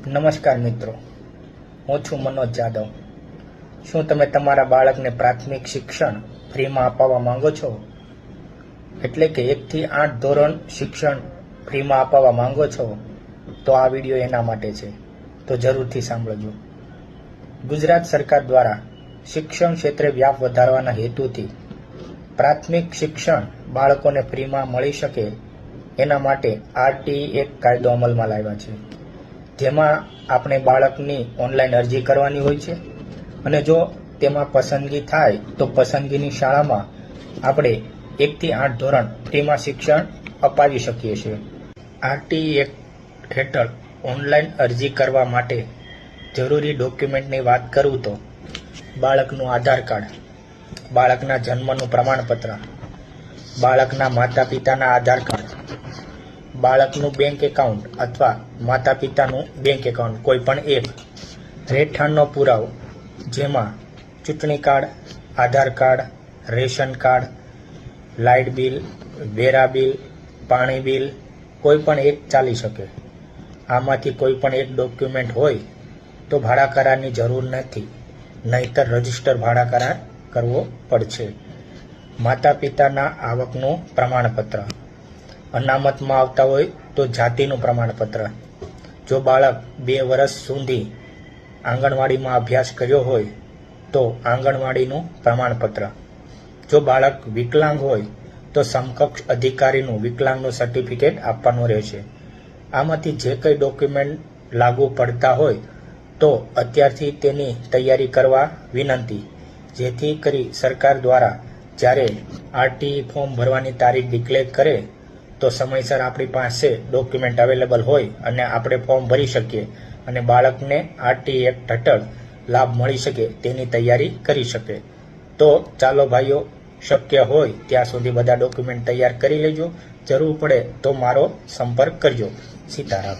નમસ્કાર મિત્રો, હું છું મનોજ જાદવ। શું તમે તમારા બાળકને પ્રાથમિક શિક્ષણ ફ્રીમાં અપાવવા માંગો છો? એટલે કે 1 થી 8 ધોરણ શિક્ષણ ફ્રીમાં અપાવવા માંગો છો? તો આ વિડીયો એના માટે છે, તો જરૂરથી સાંભળજો। ગુજરાત સરકાર દ્વારા શિક્ષણ ક્ષેત્રે વ્યાપ વધારવાના હેતુથી પ્રાથમિક શિક્ષણ બાળકોને ફ્રીમાં મળી શકે એના માટે આરટીઈ એક કાયદો અમલમાં લાવ્યા છે, જેમાં આપણે બાળકની ઓનલાઈન અરજી કરવાની હોય છે અને જો તેમાં પસંદગી થાય તો પસંદગીની શાળામાં આપણે 1 થી 8 ધોરણ ફ્રીમાં શિક્ષણ અપાવી શકીએ છીએ। આરટીઈ એક હેઠળ ઓનલાઈન અરજી કરવા માટે જરૂરી ડોક્યુમેન્ટની વાત કરું તો બાળકનું આધાર કાર્ડ, બાળકના જન્મનું પ્રમાણપત્ર, બાળકના માતા પિતાના આધાર કાર્ડ, બાળકનું બેંક એકાઉન્ટ અથવા માતા પિતાનું બેંક એકાઉન્ટ કોઈ પણ એક, રહેઠાણનો પુરાવો જેમાં ચૂંટણી card, Aadhaar card, ration card, light bill, વેરા બિલ, પાણી બિલ કોઈ પણ એક ચાલી શકે। આમાંથી કોઈ પણ એક ડોક્યુમેન્ટ હોય તો ભાડા કરારની જરૂર નથી, નહીંતર રજીસ્ટર ભાડા કરાર કરવો પડશે। માતા પિતાના આવકનું પ્રમાણપત્ર, અનામતમાં આવતા હોય તો જાતિનું પ્રમાણપત્ર, જો બાળક 2 વર્ષ સુધી આંગણવાડીમાં અભ્યાસ કર્યો હોય તો આંગણવાડીનું પ્રમાણપત્ર, જો બાળક વિકલાંગ હોય તો સમકક્ષ અધિકારીનું વિકલાંગનું સર્ટિફિકેટ આપવાનું રહેશે। આમાંથી જે કંઈ ડોક્યુમેન્ટ લાગુ પડતા હોય તો અત્યારથી તેની તૈયારી કરવા વિનંતી, જેથી કરી સરકાર દ્વારા જ્યારે આરટીઈ ફોર્મ ભરવાની તારીખ ડિક્લેર કરે તો સમયસર આપણી પાસે ડોક્યુમેન્ટ અવેલેબલ હોય અને આપણે ફોર્મ ભરી શકીએ અને બાળકને આરટીઈ એક્ટ હેઠળ લાભ મળી શકે તેની તૈયારી કરી શકે। તો ચાલો ભાઈઓ, શક્ય હોય ત્યાં સુધી બધા ડોક્યુમેન્ટ તૈયાર કરી લેજો, જરૂર પડે તો મારો સંપર્ક કરજો। સીતારામ।